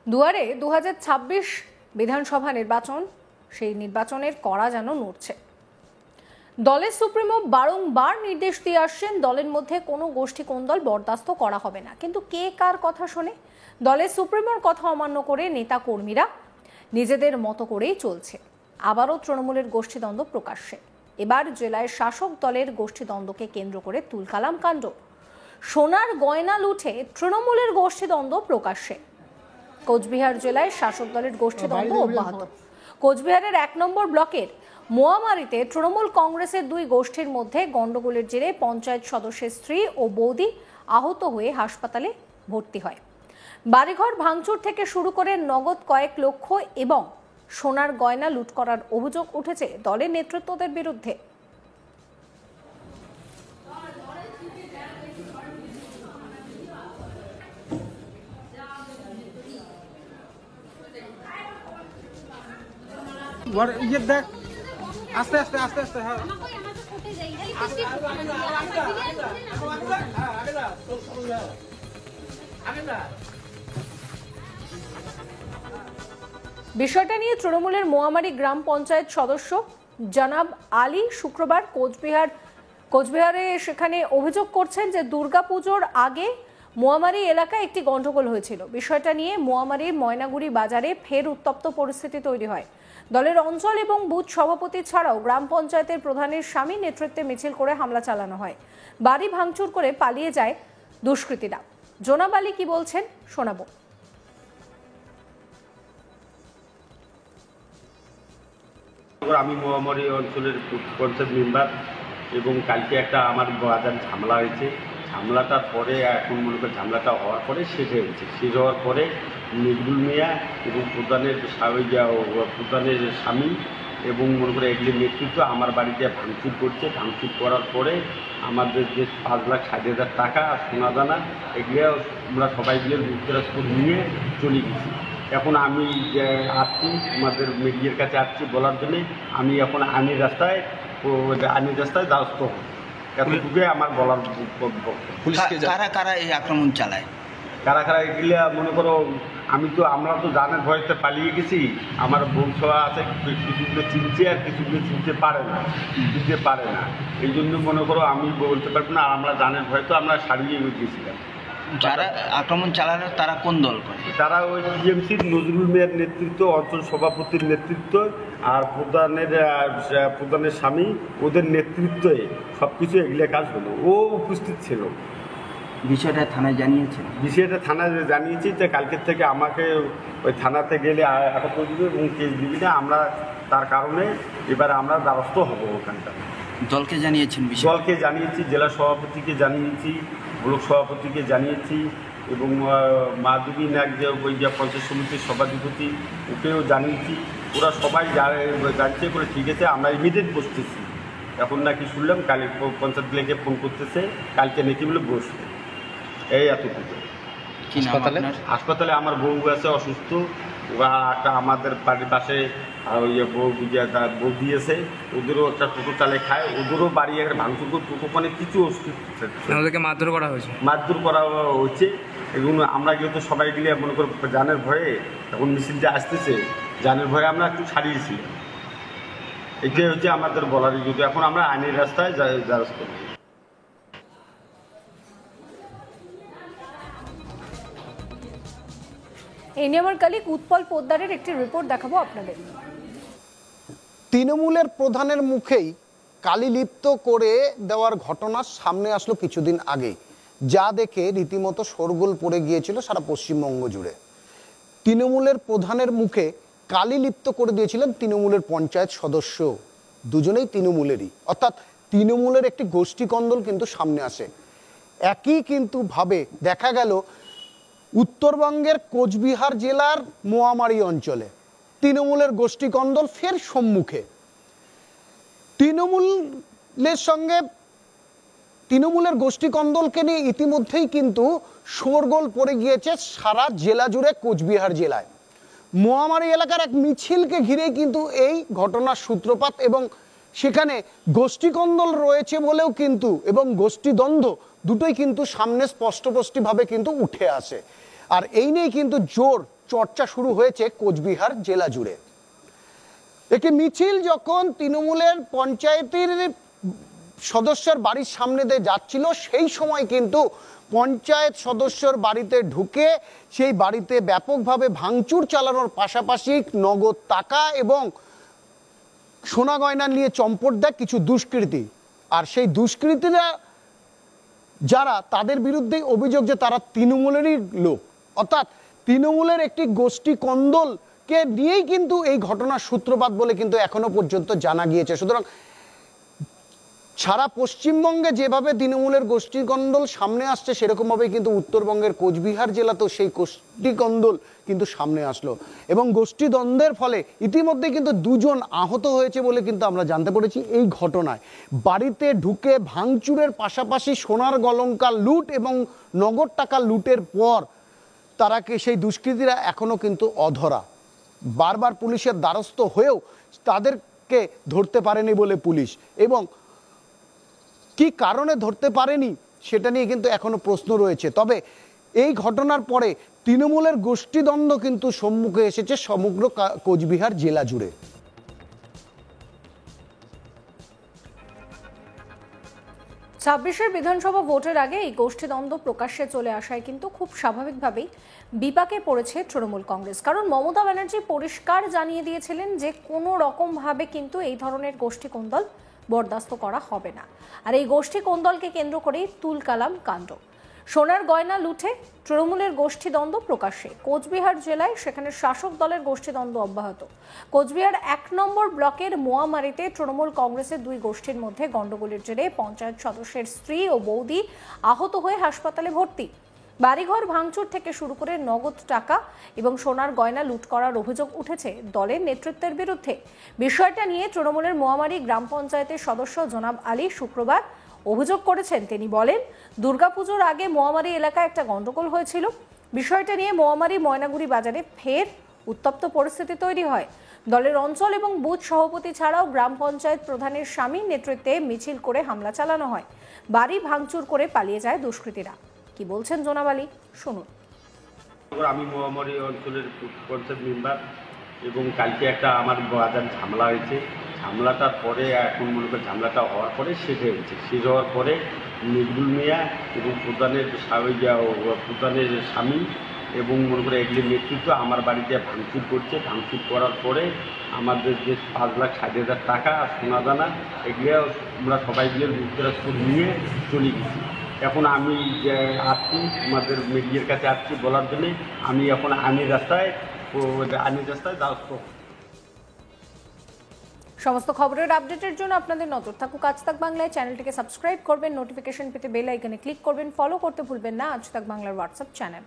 দুয়ারে 2026 বিধানসভা নির্বাচন, সেই নির্বাচনের কড়া যেন নড়ছে। দলের সুপ্রিমো বারংবার নির্দেশ দিয়ে আসছেন দলের মধ্যে কোনো গোষ্ঠী কোন্দল বরদাস্ত করা হবে না, কিন্তু কে কার কথা শোনে? দলের সুপ্রিমোর কথা অমান্য করে নেতা কর্মীরা নিজেদের মতো করেই চলছে। আবারও তৃণমূলের গোষ্ঠীদ্বন্দ্ব প্রকাশ্যে। এবার জেলায় শাসক দলের গোষ্ঠীদ্বন্দ্বকে কেন্দ্র করে তুলকালাম কাণ্ড। সোনার গয়না লুঠে তৃণমূলের গোষ্ঠীদ্বন্দ্ব প্রকাশ্যে। কোচবিহার জেলায় শাসক দলের গোষ্ঠীদ্বন্দ্ব অব্যাহত। কোচবিহারের 1 নম্বর ব্লকের মোয়ামারিতে তৃণমূল কংগ্রেসের দুই গোষ্ঠীর মধ্যে গন্ডগোলের জেরে পঞ্চায়েত সদস্যের স্ত্রী ও বৌদি আহত হয়ে হাসপাতালে ভর্তি হয়। বাড়িঘর ভাঙচুর থেকে শুরু করে নগদ কয়েক লক্ষ এবং সোনার গয়না লুট করার অভিযোগ উঠেছে দলের নেতৃত্বদের বিরুদ্ধে। ये देख आस्ते आस्ते आस्ते आस्ते हाँ বিষয়টা নিয়ে তৃণমূলের মোয়ামারি গ্রাম পঞ্চায়েত সদস্য জনাব আলী শুক্রবার কোচবিহারে সেখানে অভিযোগ করছেন যে দুর্গাপুজোর আগে মোয়ামারি এলাকায় একটি গন্ডগোল হয়েছিল। বিষয়টা নিয়ে মোয়ামারির ময়নাগুড়ি বাজারে ফের উত্তপ্ত পরিস্থিতি তৈরি হয়। দলের অঞ্চল এবং বুথ সভাপতি ছাড়াও গ্রাম পঞ্চায়েতের প্রধানের স্বামী নেতৃত্বে মিছিল করে হামলা চালানো হয়। বাড়ি ভাঙচুর করে পালিয়ে যায় দুষ্কৃতীরা। জনাব আলী কি বলছেন শোনাবো। আমি মোয়ামারি অঞ্চলের পঞ্চায়েত মেম্বার এবং কালকে একটা আমার বাজার ঝামেলা হয়েছে। ঝামেলাটার পরে এখন মনে করি ঝামেলাটা হওয়ার পরে শেষ হয়েছে। শেষ হওয়ার পরে নজরুল মিয়া এবং প্রধানের স্বামী এবং মনে করে এগুলির নেতৃত্ব আমার বাড়িতে ভাঙচুর করছে। ভাঙচুর করার পরে আমাদের যে 5,60,000 টাকা সোনা দানা এগুলো আমরা সবাই মিলে লুটতরাজ করে নিয়ে চলে গেছি। এখন আমি আসছি আমাদের মিডিয়ার কাছে আসছি বলার জন্যে আমি এখন আইনের রাস্তায় দ্বারস্থ হব। এতটুকু আমার বলার পুলিশকে। কারা কারা এই আক্রমণ চালায়? কারা কারা এগুলো মনে করো আমরা তো জানের ভয়তে পালিয়ে গেছি। আমার বংশরা আছে, কিছুগুলো চিনছে আর কিছুগুলো চিনতে পারে না। এই জন্য মনে করো আমি বলতে পারবো না। আমরা জানের ভয় তো আমরা সারিয়ে গেছিলাম। যারা আক্রমণ চালানো তারা কোন দল করে? তারা ওই টিএমসির নজরুল মিয়ার নেতৃত্ব, অঞ্চল সভাপতির নেতৃত্ব আর প্রধানের স্বামী, ওদের নেতৃত্বে সব কিছু এগুলো কাজ হলো। ও উপস্থিত ছিল। বিষয়টা থানায় জানিয়েছেন? বিষয়টা থানায় জানিয়েছি যে কালকের থেকে আমাকে ওই থানাতে গেলে এখন পর্যন্ত এবং কেস দিবি না আমরা, তার কারণে এবার আমরা দ্বারস্থ হব ওখানটা। দলকে জানিয়েছেন? দলকে জানিয়েছি, জেলা সভাপতিকে জানিয়েছি, ব্লক সভাপতিকে জানিয়েছি এবং মাধবী নাগ যে ওই যে পঞ্চায়েত সমিতির সভাধিপতি ওকেও জানিয়েছি। ওরা সবাই জানছে করে ঠিক আছে আমরা ইমিডিয়েট বসতেছি। এখন নাকি শুনলাম কালি পঞ্চায়েত লেগে ফোন করতেছে, কালকে নাকি বলে বসবে। এই এতটুকু। হাসপাতালে আমার বউ আছে অসুস্থ। ওরা একটা আমাদের বাড়ির পাশে বউ দিয়েছে, ওদেরও একটা টোটো চালে খায়, ওদেরও বাড়ি একটা ভাঙচুর করে টোটো মানে কিছু ওদেরকে মারধর করা হয়েছে। এগুলো আমরা যেহেতু সবাই গেলে মনে করো জানের ভয়ে এখন মিছিলটা আসতেছে, জানের ভয়ে আমরা একটু ছাড়িয়েছি। এটাই হচ্ছে আমাদের বলার। যদি এখন আমরা আইনের রাস্তায় দ্বারস্থ করি। এই নিয়ে আমার কলিগ উৎপল পোদ্দারের একটি রিপোর্ট দেখাবো আপনাদের। তৃণমূলের প্রধানের মুখেই কালিলিপ্ত করে দেওয়ার ঘটনা সামনে আসলো কিছুদিন আগে, যা দেখে রীতিমতো শোরগোল পড়ে গিয়েছিল সারা পশ্চিমবঙ্গ জুড়ে। তৃণমূলের প্রধানের মুখে কালিলিপ্ত করে দিয়েছিলেন তৃণমূলের পঞ্চায়েত সদস্য, দুজনেই তৃণমূলেরই, অর্থাৎ তৃণমূলের একটি গোষ্ঠীকন্দল কিন্তু সামনে আসে। একই কিন্তু ভাবে দেখা গেল উত্তরবঙ্গের কোচবিহার জেলার মোয়ামারি অঞ্চলে তৃণমূলের গোষ্ঠীকন্দল ফের সম্মুখে। তৃণমূলের গোষ্ঠীকন্দলকে নিয়ে ইতিমধ্যেই কিন্তু শোরগোল পড়ে গিয়েছে সারা জেলা জুড়ে। কোচবিহার জেলায় মোয়ামারি এলাকার এক মিছিলকে ঘিরেই কিন্তু এই ঘটনার সূত্রপাত এবং সেখানে গোষ্ঠীকন্দল রয়েছে বলেও কিন্তু এবং গোষ্ঠীদ্বন্দ্ব দুটোই কিন্তু সামনে স্পষ্টভাবে কিন্তু উঠে আসে। আর এই নিয়ে কিন্তু জোর চর্চা শুরু হয়েছে কোচবিহার জেলা জুড়ে। একটি মিছিল যখন তৃণমূলের পঞ্চায়েতের সদস্যের বাড়ির সামনে দিয়ে যাচ্ছিল, সেই সময় কিন্তু পঞ্চায়েত সদস্যর বাড়িতে ঢুকে সেই বাড়িতে ব্যাপকভাবে ভাঙচুর চালানোর পাশাপাশি নগদ টাকা এবং সোনা গয়না নিয়ে চম্পট দেয় কিছু দুষ্কৃতী। আর সেই দুষ্কৃতীরা যারা, তাদের বিরুদ্ধে অভিযোগ যে তারা তৃণমূলেরই লোক, অর্থাৎ তৃণমূলের একটি গোষ্ঠী কন্দলকে নিয়েই কিন্তু এই ঘটনার সূত্রপাত বলে কিন্তু এখনো পর্যন্ত জানা গিয়েছে। সুতরাং সারা পশ্চিমবঙ্গে যেভাবে তৃণমূলের গোষ্ঠীকন্দল সামনে আসছে, সেরকমভাবে কিন্তু উত্তরবঙ্গের কোচবিহার জেলাতেও সেই গোষ্ঠীকন্দল কিন্তু সামনে আসলো এবং গোষ্ঠীদ্বন্দ্বের ফলে ইতিমধ্যে কিন্তু 2 জন আহত হয়েছে বলে কিন্তু আমরা জানতে পেরেছি। এই ঘটনায় বাড়িতে ঢুকে ভাঙচুরের পাশাপাশি সোনার গলঙ্কার লুট এবং নগদ টাকা লুটের পর তারাকে সেই দুষ্কৃতীরা এখনো কিন্তু অধরা। বারবার পুলিশের দ্বারস্থ হয়েও তাদেরকে ধরতে পারেনি বলে পুলিশ, এবং কি কারণে ধরতে পারেনি সেটা নিয়ে কিন্তু এখনো প্রশ্ন রয়েছে। তবে এই ঘটনার পরে তৃণমূলের গোষ্ঠীদ্বন্দ্ব কিন্তু সম্মুখে এসেছে সমগ্র কোচবিহার জেলা জুড়ে। 26-এর বিধানসভা ভোটের আগে এই গোষ্ঠীদ্বন্দ্ব প্রকাশ্যে চলে আসায় কিন্তু খুব স্বাভাবিকভাবেই বিপাকে পড়েছে তৃণমূল কংগ্রেস। কারণ মমতা ব্যানার্জি পরিষ্কার জানিয়ে দিয়েছিলেন যে কোনো রকমভাবে কিন্তু এই ধরনের গোষ্ঠী কোন্দল বরদাস্ত করা হবে না। আর এই গোষ্ঠী কোন্দলকে কেন্দ্র করেই তুলকালাম কাণ্ড। সোনার গয়না লুঠে তৃণমূলের গোষ্ঠীদ্বন্দ্ব প্রকাশ্যে কোচবিহার জেলায়, সেখানে শাসক দলের গোষ্ঠীদ্বন্দ্ব অব্যাহত। কোচবিহার 1 নম্বর ব্লকের মোয়ামারিতে তৃণমূল কংগ্রেসের 2 গোষ্ঠীর মধ্যে গন্ডগোলের জেরে পঞ্চায়েত সদস্যের স্ত্রী ও বৌদি আহত হয়ে হাসপাতালে ভর্তি। বাড়িঘর ভাঙচুর থেকে শুরু করে নগদ টাকা এবং সোনার গয়না লুট করার অভিযোগ উঠেছে দলের নেতৃত্বের বিরুদ্ধে। বিষয়টা নিয়ে তৃণমূলের মোয়ামারি গ্রাম পঞ্চায়েতের সদস্য জনাব আলী শুক্রবার অভিযোগ করেছেন। তিনি বলেন, দুর্গাপুজোর আগে মোয়ামারি এলাকায় একটা গন্ডগোল হয়েছিল। বিষয়টা নিয়ে মোয়ামারি ময়নাগুড়ি বাজারে ফের উত্তপ্ত পরিস্থিতি তৈরি হয়। দলের অঞ্চল এবং বুথ সভাপতি ছাড়াও গ্রাম পঞ্চায়েত প্রধানের স্বামীর নেতৃত্বে মিছিল করে হামলা চালানো হয়। বাড়ি ভাঙচুর করে পালিয়ে যায় দুষ্কৃতীরা। কি বলছেন জনাব আলী, শুনুন। আমি মোহাম্মদী অঞ্চলের পঞ্চায়েত মেম্বার এবং কালকে একটা আমার বাজার ঝামেলা হয়েছে। ঝামেলাটার পরে এখন মনে করি ঝামেলাটা হওয়ার পরে শেষ হয়েছে। শেষ হওয়ার পরে নজরুল মিয়া এবং প্রধানের স্বামী এবং মনে করে এগুলির নেতৃত্ব আমার বাড়িতে ভাঙচুর করছে। ভাঙচুর করার পরে আমাদের যে 5,60,000 টাকা আর সোনা দানা এগুলো আমরা সবাই মিলে লুটতরাজ নিয়ে চলে গেছি। এখন আমি যে আসছি আমাদের মিডিয়ার কাছে আসছি বলার জন্যে, আমি এখন আইনের রাস্তায় দ্বারস্থ। সমস্ত খবরের আপডেটের জন্য আপনাদের নজর থাকুক আজ তাক বাংলায়। চ্যানেলটিকে সাবস্ক্রাইব করবেন, নোটিফিকেশন পেতে বেল আইকনে ক্লিক করবেন, ফলো করতে ভুলবেন না আজ তাক বাংলার হোয়াটসঅ্যাপ চ্যানেল।